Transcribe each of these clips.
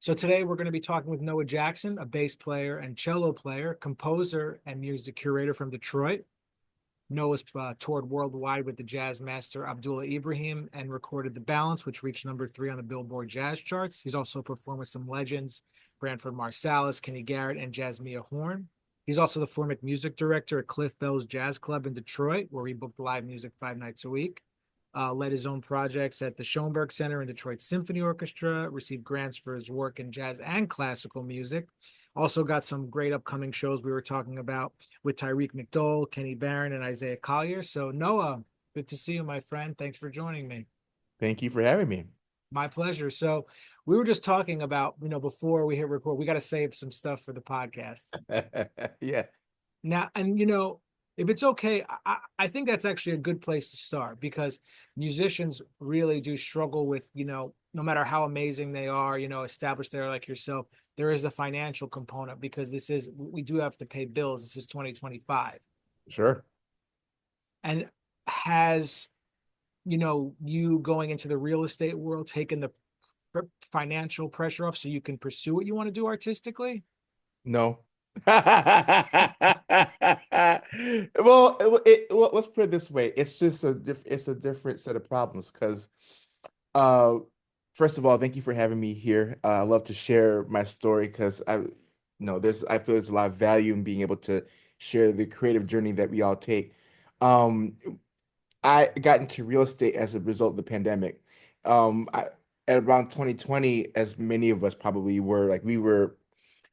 So today we're going to be talking with Noah Jackson, a bass player and cello player, composer, and music curator from Detroit. Noah's toured worldwide with the jazz master Abdullah Ibrahim and recorded The Balance, which reached #3 on the Billboard Jazz Charts. He's also performed with some legends, Branford Marsalis, Garrett, and Jazzmeia Horn. He's also the former music director at Cliff Bell's Jazz Club in Detroit, where he booked live music 5 nights a week. Led his own projects at the Schoenberg Center and Detroit Symphony Orchestra, received grants for his work in jazz and classical music. Also got some great upcoming shows we were talking about with Tyreek McDowell, Kenny Barron, and Isaiah Collier. So Noah, good to see you, my friend. Thanks for joining me. Thank you for having me. My pleasure. So we were just talking about, before we hit record, we got to save some stuff for the podcast. Yeah. Now, and if it's okay, I think that's actually a good place to start because musicians really do struggle with, no matter how amazing they are, established there like yourself, there is a financial component because we do have to pay bills. This is 2025. Sure. And has, you going into the real estate world taken the financial pressure off so you can pursue what you want to do artistically? No. Let's put it this way. It's just it's a different set of problems because uh first of all, thank you for having me here. I love to share my story because I feel there's a lot of value in being able to share the creative journey that we all take. Um I got into real estate as a result of the pandemic. At around 2020, as many of us probably were, like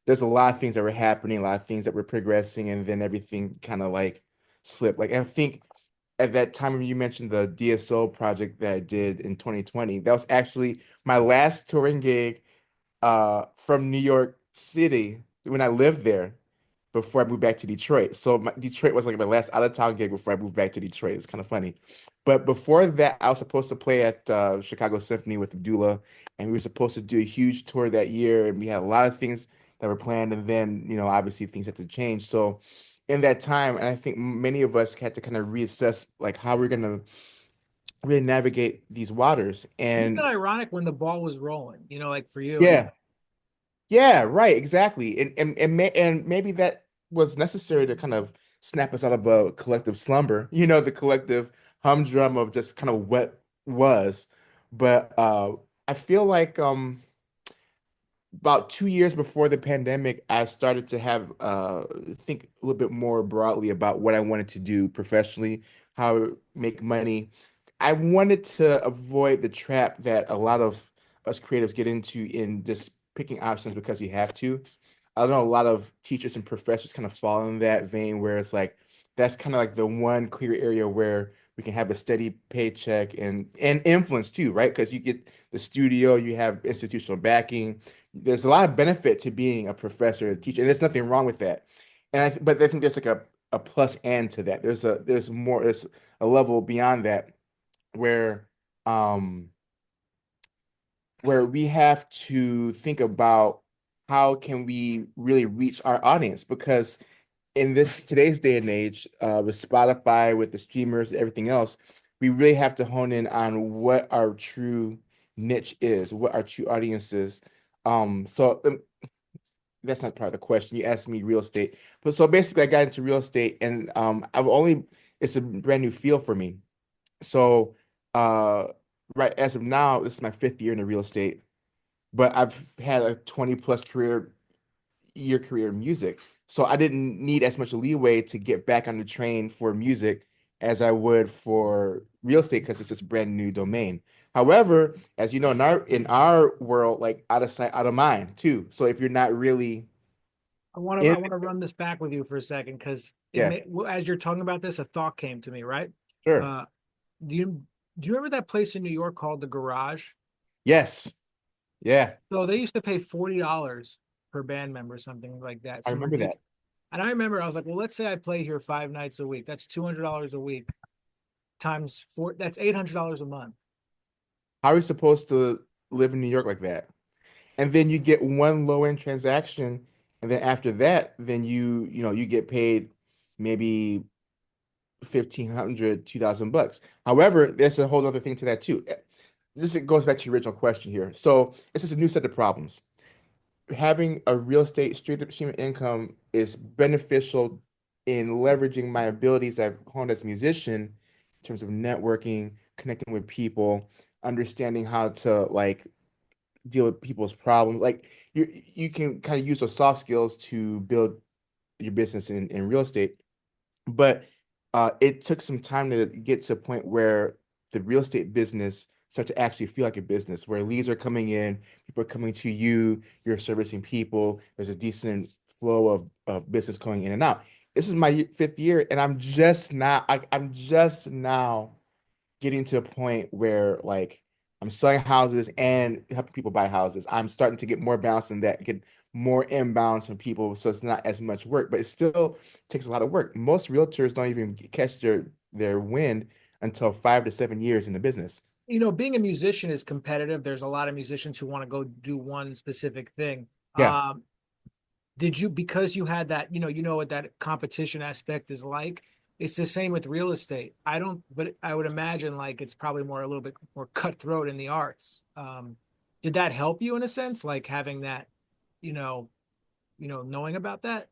there's a lot of things that were happening, a lot of things that were progressing, and then everything kind of like slipped. Like I think at that time when you mentioned the DSO project that I did in 2020, that was actually my last touring gig from New York City when I lived there before I moved back to Detroit. So Detroit was like my last out of town gig before I moved back to Detroit. It's kind of funny. But before that, I was supposed to play at Chicago Symphony with Abdullah, and we were supposed to do a huge tour that year, and we had a lot of things that were planned, and then obviously things had to change. So in that time, and I think many of us had to kind of reassess like how we're gonna really navigate these waters. Isn't it And ironic when the ball was rolling, like for you? yeah, yeah, right, exactly. And maybe that was necessary to kind of snap us out of a collective slumber, the collective humdrum of just kind of what was. But I feel like about 2 years before the pandemic, I started to have think a little bit more broadly about what I wanted to do professionally, how to make money. I wanted to avoid the trap that a lot of us creatives get into in just picking options because we have to. I know a lot of teachers and professors kind of fall in that vein where it's like that's kind of like the one clear area where we can have a steady paycheck and influence too, right? Because you get the studio, you have institutional backing. There's a lot of benefit to being a professor, a teacher, and there's nothing wrong with that. But I think there's like a plus and to that. There's a level beyond that where um where we have to think about how can we really reach our audience because in this today's day and age with Spotify, with the streamers, everything else, we really have to hone in on what our true niche is, what our true audience is. So that's not part of the question. You asked me real estate, but so basically I got into real estate and it's a brand new field for me. So uh right as of now, this is my fifth year in the real estate, but I've had a 20 plus career in music. So I didn't need as much leeway to get back on the train for music as I would for real estate because it's just a brand new domain. However, as you know, in our world, like out of sight, out of mind too. So if you're not really I want to in, I want to run this back with you for a second because yeah, as you're talking about this, a thought came to me, right? sure. Uh, do you do you remember that place in New York called the Garage? Yes. Yeah. So they used to pay $40 per band member, something like that, I some remember ridiculous. that. And I remember I was like, well, let's say I play here 5 nights a week. That's $200 a week times four. That's $800 a month. How are you supposed to live in New York like that? And then you get one low end transaction, and then after that, then you get paid maybe 1,500, 2,000 bucks. However, there's a whole other thing to that too. This goes back to your original question here. So it's just a new set of problems. having a real estate stream of income is beneficial in leveraging my abilities I've honed as a musician in terms of networking, connecting with people, understanding how to like deal with people's problems. Like you can kind of use those soft skills to build your business in real estate. But it took some time to get to a point where the real estate business start to actually feel like a business, where leads are coming in, people are coming to you, you're servicing people, there's a decent flow of business going in and out. This is my fifth year, and I'm just now getting to a point where like I'm selling houses and helping people buy houses. I'm starting to get more balance in that, get more inbounds from people, so it's not as much work, but it still takes a lot of work. Most realtors don't even catch their wind until 5 to 7 years in the business. Being a musician is competitive. There's a lot of musicians who want to go do one specific thing. Yeah. Did you, because you had that, what that competition aspect is like? It's the same with real estate. I don't, but I would imagine like it's probably more a little bit more cutthroat in the arts. Did that help you in a sense, like having that, you know, knowing about that?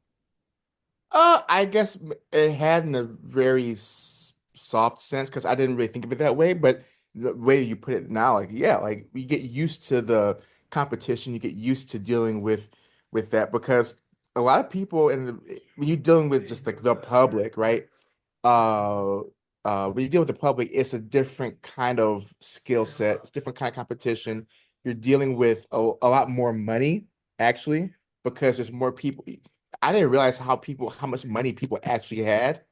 I guess it had in a very soft sense because I didn't really think of it that way. But the way you put it now, like yeah, like you get used to the competition, you get used to dealing with that because a lot of people when you're dealing with just like the public, right? uh when you deal with the public, it's a different kind of skill set, it's a different kind of competition. You're dealing with a lot more money actually because there's more people. I didn't realize how much money people actually had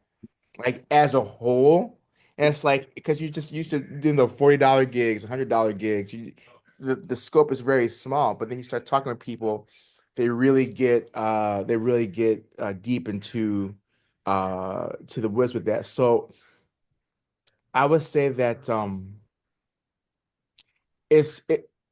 like as a whole. And it's like because you're just used to doing the $40 gigs, $100 gigs, the scope is very small, but then you start talking to people, they really get deep into to the woods with that. So I would say that it's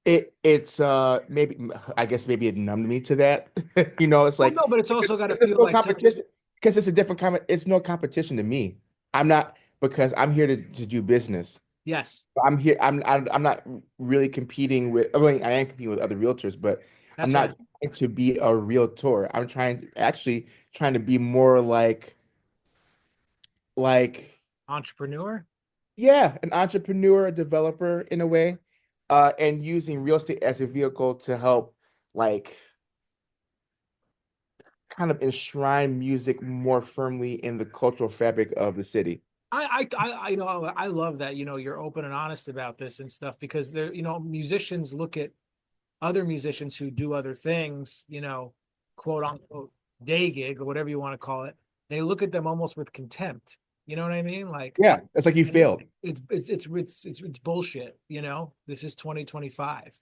it's maybe I guess maybe it numbed me to that. It's Well, like no, but it's also got to there's feel no like something. competition because it's a different kind of it's no competition to me. I'm not because I'm here to do business. Yes, I'm here. I'm not really competing with. I mean, I am competing with other realtors, but I'm that's not right. trying to be a realtor. I'm trying to be more like Entrepreneur. yeah, an entrepreneur, a developer in a way, and using real estate as a vehicle to help like kind of enshrine music more firmly in the cultural fabric of the city. I love that, you're open and honest about this and stuff because musicians look at other musicians who do other things, quote unquote day gig or whatever you want to call it. They look at them almost with contempt. You know what I mean? Like, Yeah, it's like you and failed. it's bullshit. This is 2025.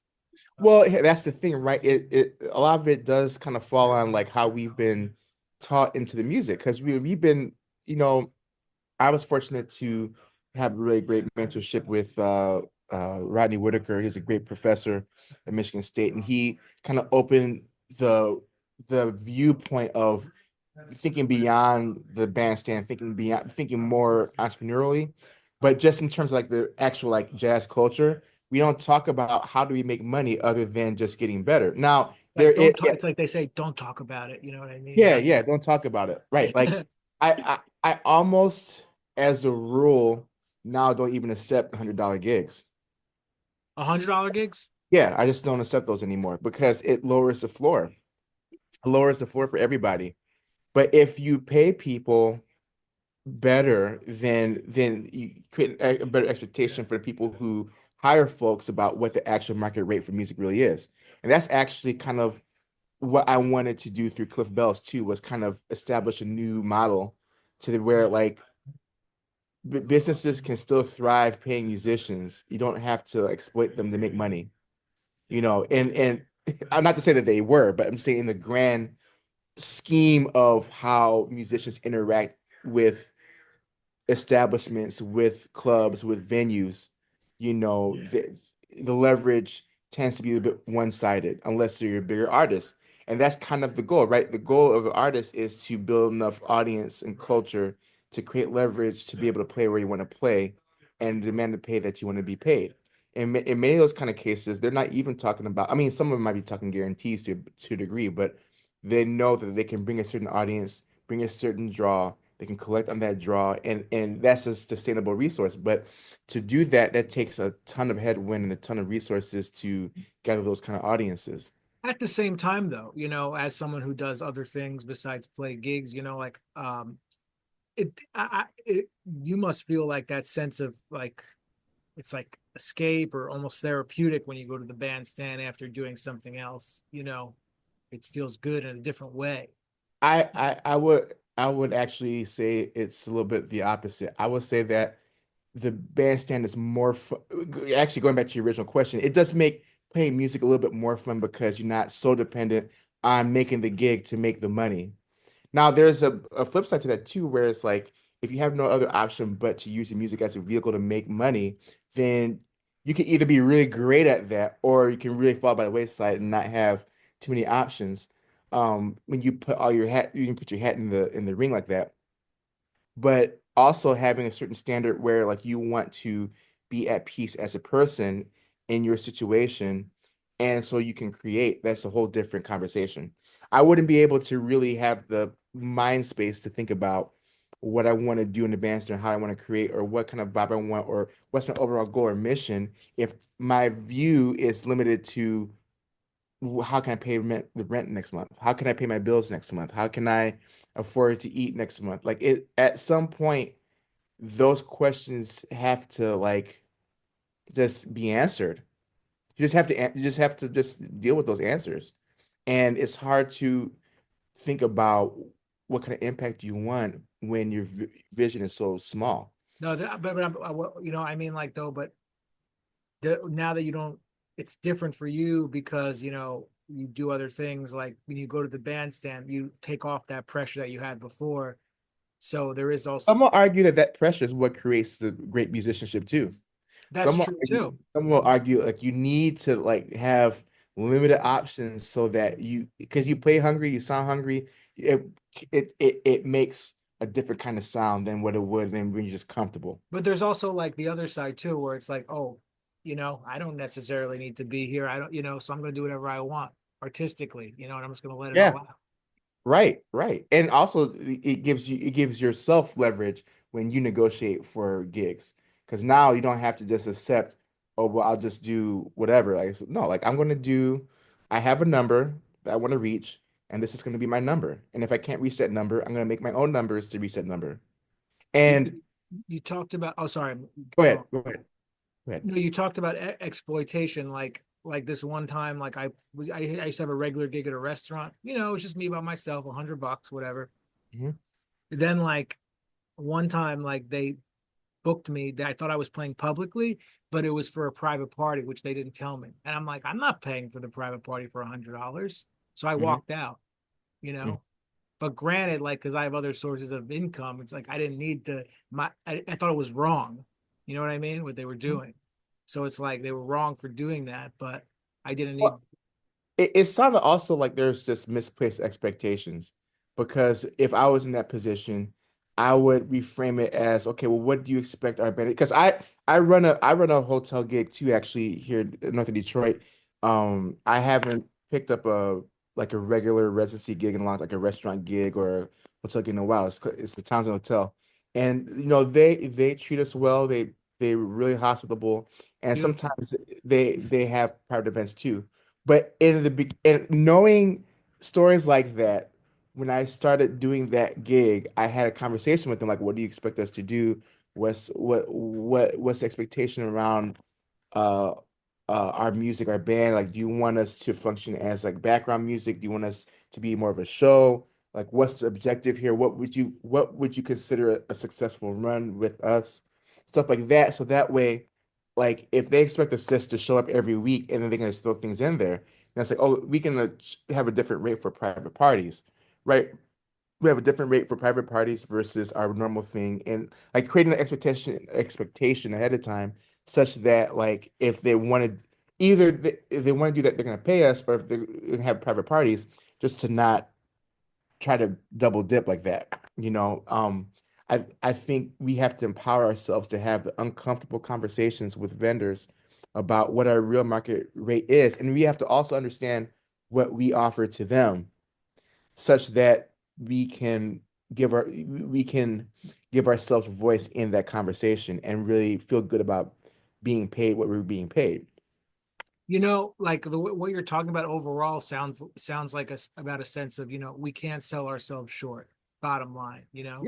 Well, that's the thing, right? It a lot of it does kind of fall on like how we've been taught into the music because we've been, you know, I was fortunate to have a really great mentorship with Rodney Whitaker. He's a great professor at Michigan State, and he kind of opened the the viewpoint of thinking beyond the bandstand, thinking more entrepreneurially, but just in terms of like the actual like jazz culture, we don't talk about how do we make money other than just getting better. Now, there Like, is, don't talk. yeah, It's like they say, don't talk about it. You know what I mean? yeah, yeah, don't talk about it. Right. Like I almost as a rule now don't even accept $100 gigs. $100 gigs. Yeah, I just don't accept those anymore because it lowers the floor. It lowers the floor for everybody. But if you pay people better, then you create a better expectation for the people who hire folks about what the actual market rate for music really is. And that's actually kind of what I wanted to do through Cliff Bells too, was kind of establish a new model where like businesses can still thrive paying musicians. You don't have to exploit them to make money, and I'm not to say that they were, but I'm saying in the grand scheme of how musicians interact with establishments, with clubs, with venues, the leverage tends to be a bit one-sided unless you're a bigger artist. And that's kind of the goal, right? The goal of an artist is to build enough audience and culture to create leverage to be able to play where you want to play and demand the pay that you want to be paid. In many of those kind of cases, they're not even talking about, I mean, some of them might be talking guarantees to a degree, but they know that they can bring a certain audience, bring a certain draw, they can collect on that draw, and that's a sustainable resource. But to do that, that takes a ton of headwind and a ton of resources to gather those kind of audiences. At the same time, though, as someone who does other things besides play gigs, like you must feel like that sense of like it's like escape or almost therapeutic when you go to the bandstand after doing something else. It feels good in a different way. I would actually say it's a little bit the opposite. I would say that the bandstand is more fun. Actually, going back to your original question, it does make playing music a little bit more fun because you're not so dependent on making the gig to make the money. Now, there's a flip side to that too, where it's like if you have no other option but to use the music as a vehicle to make money, then you can either be really great at that or you can really fall by the wayside and not have too many options. When you put all your hat, you can put your hat in the ring like that, but also having a certain standard where like you want to be at peace as a person in your situation, and so you can create. That's a whole different conversation. I wouldn't be able to really have the mind space to think about what I want to do in the bandstand, how I want to create, or what kind of vibe I want, or what's my overall goal or mission if my view is limited to how can I pay the rent next month? How can I pay my bills next month? How can I afford to eat next month? Like it at some point, those questions have to like just be answered. You just have to just deal with those answers. And it's hard to think about what kind of impact you want when your vision is so small. No, I mean, like though, but now that you don't, it's different for you because you do other things. Like when you go to the bandstand, you take off that pressure that you had before. So there is also Some will argue that that pressure is what creates the great musicianship too. that's true too. Some will argue like you need to like have limited options so that because you play hungry, you sound hungry, it it makes a different kind of sound than what it would when you're just comfortable. But there's also like the other side too, where it's like, oh, I don't necessarily need to be here. I don't, so I'm going to do whatever I want artistically, and I'm just going to let it Yeah. all out. Right, right. And also it gives yourself leverage when you negotiate for gigs. Because now you don't have to just accept, oh well, I'll just do whatever. Like no, like I have a number that I want to reach, and this is going to be my number. And if I can't reach that number, I'm going to make my own numbers to reach that number. And You talked about, oh, sorry, go ahead, go. go ahead, go ahead. No, you talked about exploitation, like this one time, like I used to have a regular gig at a restaurant. It was just me by myself, $100, whatever. Mhm, Then like one time, like they booked me that I thought I was playing publicly, but it was for a private party, which they didn't tell me. And I'm like, I'm not paying for the private party for $100. So I mhm, walked out, you mhm. know. But granted, like, because I have other sources of income, it's like I didn't need to. I thought it was wrong. You know what I mean? What they were doing. So it's like they were wrong for doing that, but I didn't need. Well, it sounded also like there's just misplaced expectations because if I was in that position, I would reframe it as, okay, well, what do you expect our band? Because I run a hotel gig too, actually here in north of Detroit. I haven't picked up a regular residency gig in a long, like a restaurant gig or a hotel gig in a while. It's the Townsend Hotel, and they treat us well. They're really hospitable, and Beautiful. sometimes they have private events too. But and knowing stories like that, when I started doing that gig, I had a conversation with them like, "What do you expect us to do? What's the expectation around uh our music, our band? Like, do you want us to function as like background music? Do you want us to be more of a show? Like, what's the objective here? What would you consider a successful run with us? Stuff like that. So that way, like if they expect us just to show up every week and then they're gonna throw things in there, then it's like, oh, we can have a different rate for private parties, right? We have a different rate for private parties versus our normal thing, and like creating an expectation ahead of time, such that like if they wanted if they want to do that, they're gonna pay us, or if they're gonna have private parties, just to not try to double dip like that. I think we have to empower ourselves to have the uncomfortable conversations with vendors about what our real market rate is. And we have to also understand what we offer to them such that we can we can give ourselves a voice in that conversation and really feel good about being paid what we're being paid. You know, like what you're talking about overall sounds like about a sense of, we can't sell ourselves short, bottom line, Yeah,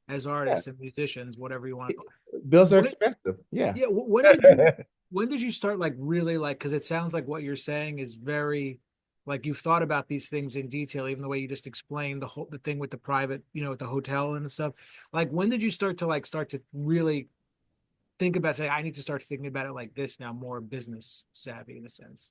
as yeah. artists and musicians, whatever you want. Bills are When expensive. Yeah. yeah, when did you start like really like, because it sounds like what you're saying is very like you've thought about these things in detail, even the way you just explained the thing with the private, with the hotel and stuff. Like when did you start to really think about, say, I need to start thinking about it like this now, more business savvy in a sense?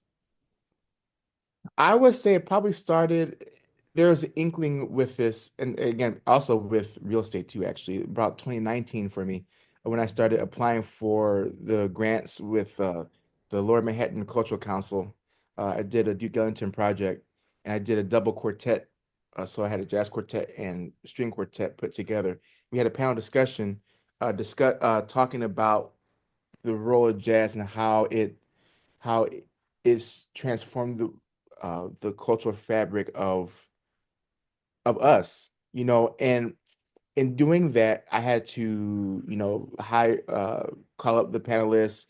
I would say it probably started, there was an inkling with this, and again, also with real estate too, actually, about 2019 for me, when I started applying for the grants with the Lower Manhattan Cultural Council. I did a Duke Ellington project, and I did a double quartet. So I had a jazz quartet and string quartet put together. We had a panel discussion, talking about the role of jazz and how it's transformed the cultural fabric of us, and in doing that, I had to, call up the panelists,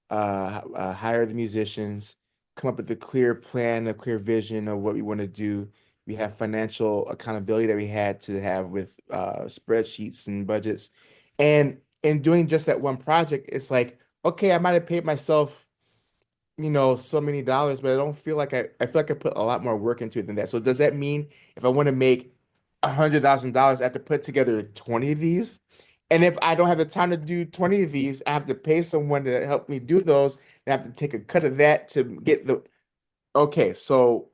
hire the musicians, come up with a clear plan, a clear vision of what we want to do. We have financial accountability that we had to have with spreadsheets and budgets. And in doing just that one project, it's like, okay, I might have paid myself so many dollars, but I don't feel like I feel like I put a lot more work into it than that. So does that mean if I want to make $100,000, I have to put together 20 of these? And if I don't have the time to do 20 of these, I have to pay someone to help me do those. And I have to take a cut of that to get okay. So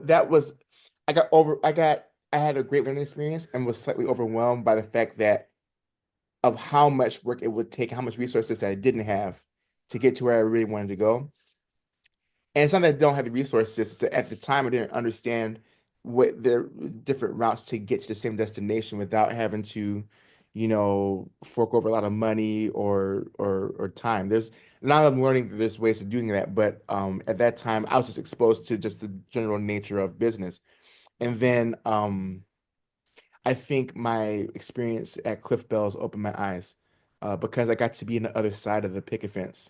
that was I had a great learning experience and was slightly overwhelmed by the fact that of how much work it would take, how much resources that I didn't have to get to where I really wanted to go. And it's not that I don't have the resources. It's that at the time, I didn't understand what the different routes to get to the same destination without having to, fork over a lot of money or time. There's now I'm learning that there's ways of doing that, but at that time, I was just exposed to just the general nature of business. And then I think my experience at Cliff Bell's opened my eyes because I got to be on the other side of the picket fence.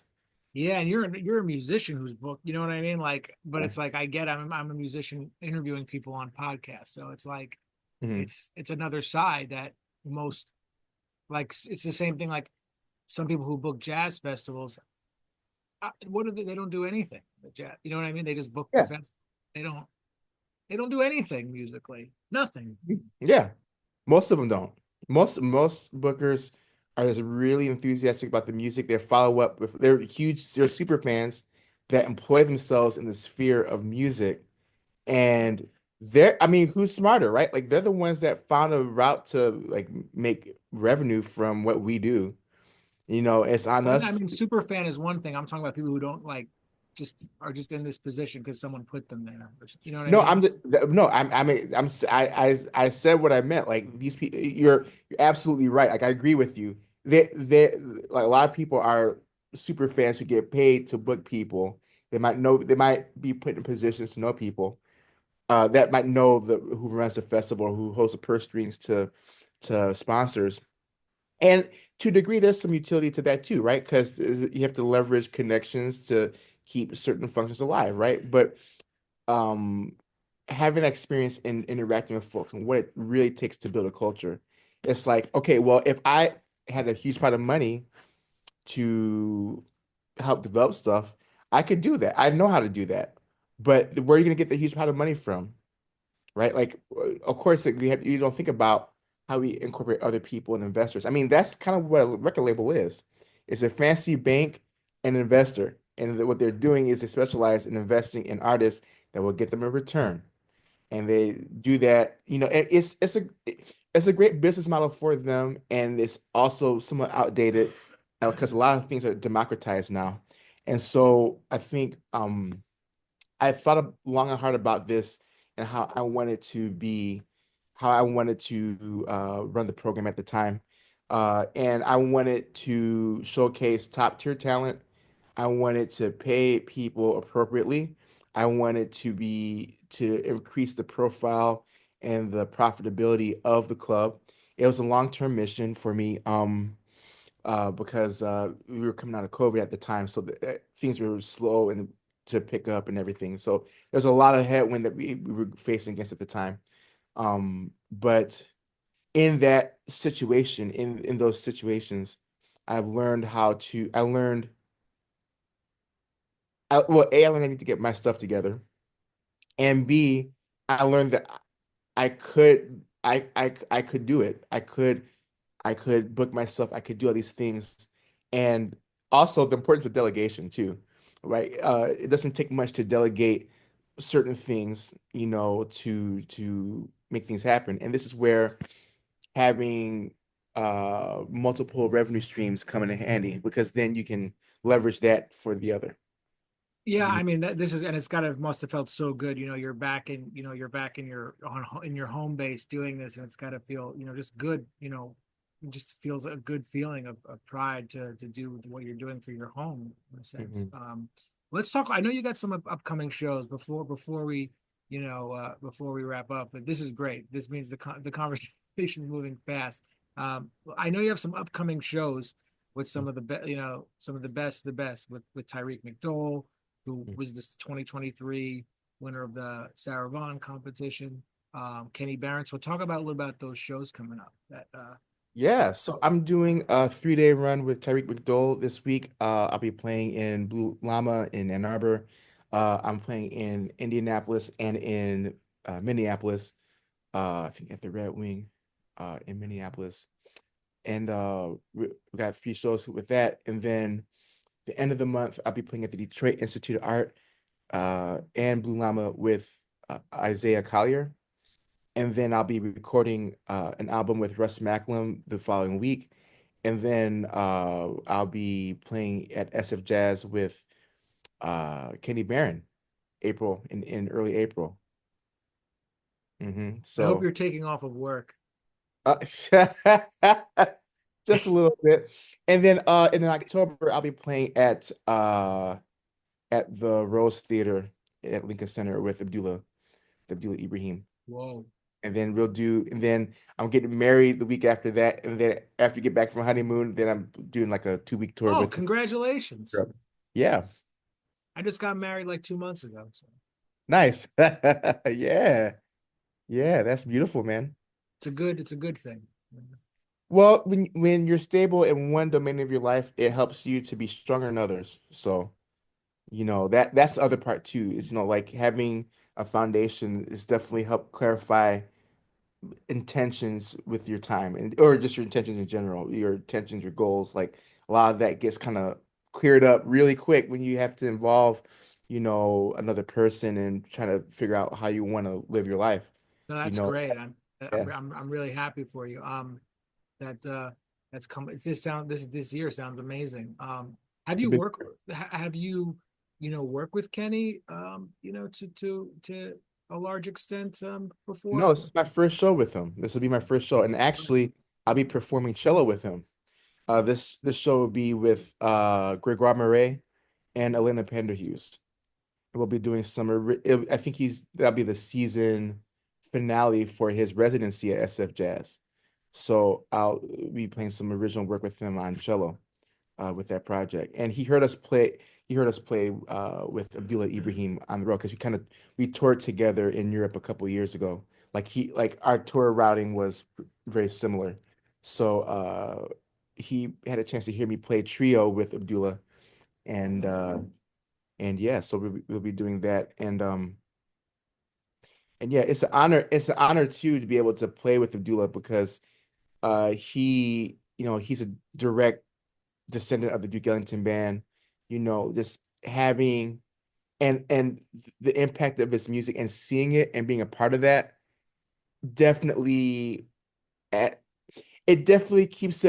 Yeah, and you're a musician who's booked, you know what I mean? Like, but Yeah. it's like I get I'm a musician interviewing people on podcasts. So it's like Mhm. it's another side that most like it's the same thing like some people who book jazz festivals, what do they don't do anything. The jazz, you know what I mean? They just book the Yeah. fest. They don't do anything musically. Nothing. Yeah. Most of them don't. Most bookers are just really enthusiastic about the music. They follow up with they're super fans that employ themselves in the sphere of music. And I mean, who's smarter, right? Like they're the ones that found a route to like make revenue from what we do. It's on Well, us I mean, to, super fan is one thing. I'm talking about people who don't like just are just in this position because someone put them there. You know what I no, mean? no, I said what I meant. Like these people, you're absolutely right. Like I agree with you. They like a lot of people are super fans who get paid to book people. They might be put in positions to know people that might know who runs the festival or who hosts the purse strings to sponsors. And to a degree, there's some utility to that too, right? Because you have to leverage connections to keep certain functions alive, right? But um having that experience in interacting with folks and what it really takes to build a culture, it's like, okay, well, if I had a huge pot of money to help develop stuff, I could do that. I know how to do that. But where are you going to get the huge pot of money from? Right? Like, of course, like, you don't think about how we incorporate other people and investors. I mean, that's kind of what a record label is. It's a fancy bank and investor. And what they're doing is they specialize in investing in artists that will get them a return. And they do that, it's a great business model for them, and it's also somewhat outdated because a lot of things are democratized now. And so I think I thought long and hard about this and how I wanted to run the program at the time. And I wanted to showcase top tier talent. I wanted to pay people appropriately. I wanted to increase the profile and the profitability of the club. It was a long-term mission for me, because we were coming out of COVID at the time, so things were slow and to pick up and everything. So there's a lot of headwind that we were facing against at the time. But in that situation, in those situations, I learned, well, A, I learned I need to get my stuff together, and B, I learned that I could do it. I could book myself. I could do all these things, and also the importance of delegation too, right? It doesn't take much to delegate certain things, to make things happen. And this is where having multiple revenue streams come in handy, because then you can leverage that for the other. Yeah, You know? I mean this is, and it's gotta must have felt so good. You're back in in your home base doing this, and it's gotta feel, just good. It just feels a good feeling of pride to do what you're doing for your home in a sense. Mhm. Let's talk. I know you got some upcoming shows before we wrap up, but this is great. This means the conversation is moving fast. I know you have some upcoming shows with some of the best with Tyreek McDowell, who was this 2023 winner of the Sarah Vaughan competition. Kenny Barron. So talk about a little about those shows coming up. Yeah, so I'm doing a 3-day run with Tyreek McDowell this week. I'll be playing in Blue Llama in Ann Arbor. I'm playing in Indianapolis and in Minneapolis. I think at the Red Wing in Minneapolis. And we got 3 shows with that. And then the end of the month, I'll be playing at the Detroit Institute of Art and Blue Llama with Isaiah Collier. And then I'll be recording an album with Russ Macklem the following week. And then I'll be playing at SF Jazz with Kenny Barron in early April. I hope So you're taking off of work. uh, just a little bit. And then in October, I'll be playing at the Rose Theater at Lincoln Center with Abdullah Ibrahim. Whoa. And then I'm getting married the week after that. And then after we get back from honeymoon, then I'm doing like a 2-week tour Oh, with congratulations. Europe. Yeah, I just got married like 2 months ago. So nice. Yeah, yeah, that's beautiful, man. it's a good thing. Well, when you're stable in one domain of your life, it helps you to be stronger in others. So, that's the other part too, is like having a foundation is definitely help clarify intentions with your time, and or just your intentions in general, your intentions, your goals. Like a lot of that gets kind of cleared up really quick when you have to involve, another person and trying to figure out how you want to live your life. No, You that's know, great. yeah, I'm really happy for you. That that's come. It's this year sounds amazing. Have it's a you big. worked have you worked with Kenny to a large extent No, before? this is my first show with him. This will be my first show, and actually, I'll be performing cello with him. This show will be with Gregoire Marais and Elena Penderhughes. We'll be doing I think that'll be the season finale for his residency at SF Jazz. So I'll be playing some original work with him on cello with that project. And he heard us play with Abdullah Ibrahim on the road, because we toured together in Europe a couple years ago. Like our tour routing was very similar. So he had a chance to hear me play trio with Abdullah, and yeah, so we'll be doing that. And yeah, it's an honor too to be able to play with Abdullah, because he's a direct descendant of the Duke Ellington band. Just having and the impact of his music and seeing it and being a part of that definitely at it definitely keeps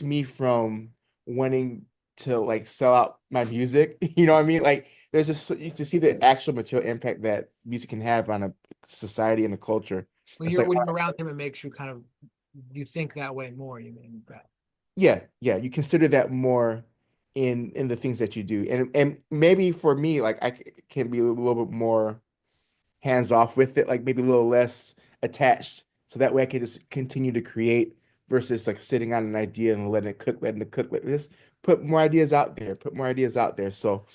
me from wanting to like sell out my music. You know what I mean? Like there's just to see the actual material impact that music can have on a society and a culture. It's like, When you're around him, it makes you kind of you think that way more. You mean that? yeah, yeah, you consider that more. in the things that you do. And maybe for me, like can be a little bit more hands off with it, like maybe a little less attached. So that way I can just continue to create versus like sitting on an idea and letting it cook. Let just put more ideas out there, put more ideas out there. So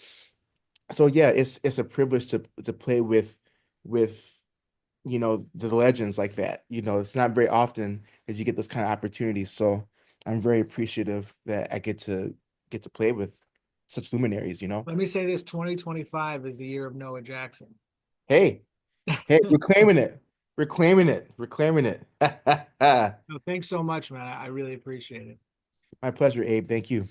yeah, it's a privilege to play with the legends like that. It's not very often that you get those kind of opportunities. So I'm very appreciative that I get to play with such luminaries. Let me say this: 2025 is the year of Noah Jackson. Hey, hey, we're claiming it. We're claiming it. We're claiming it. No, thanks so much, man. I really appreciate it. My pleasure, Abe. Thank you.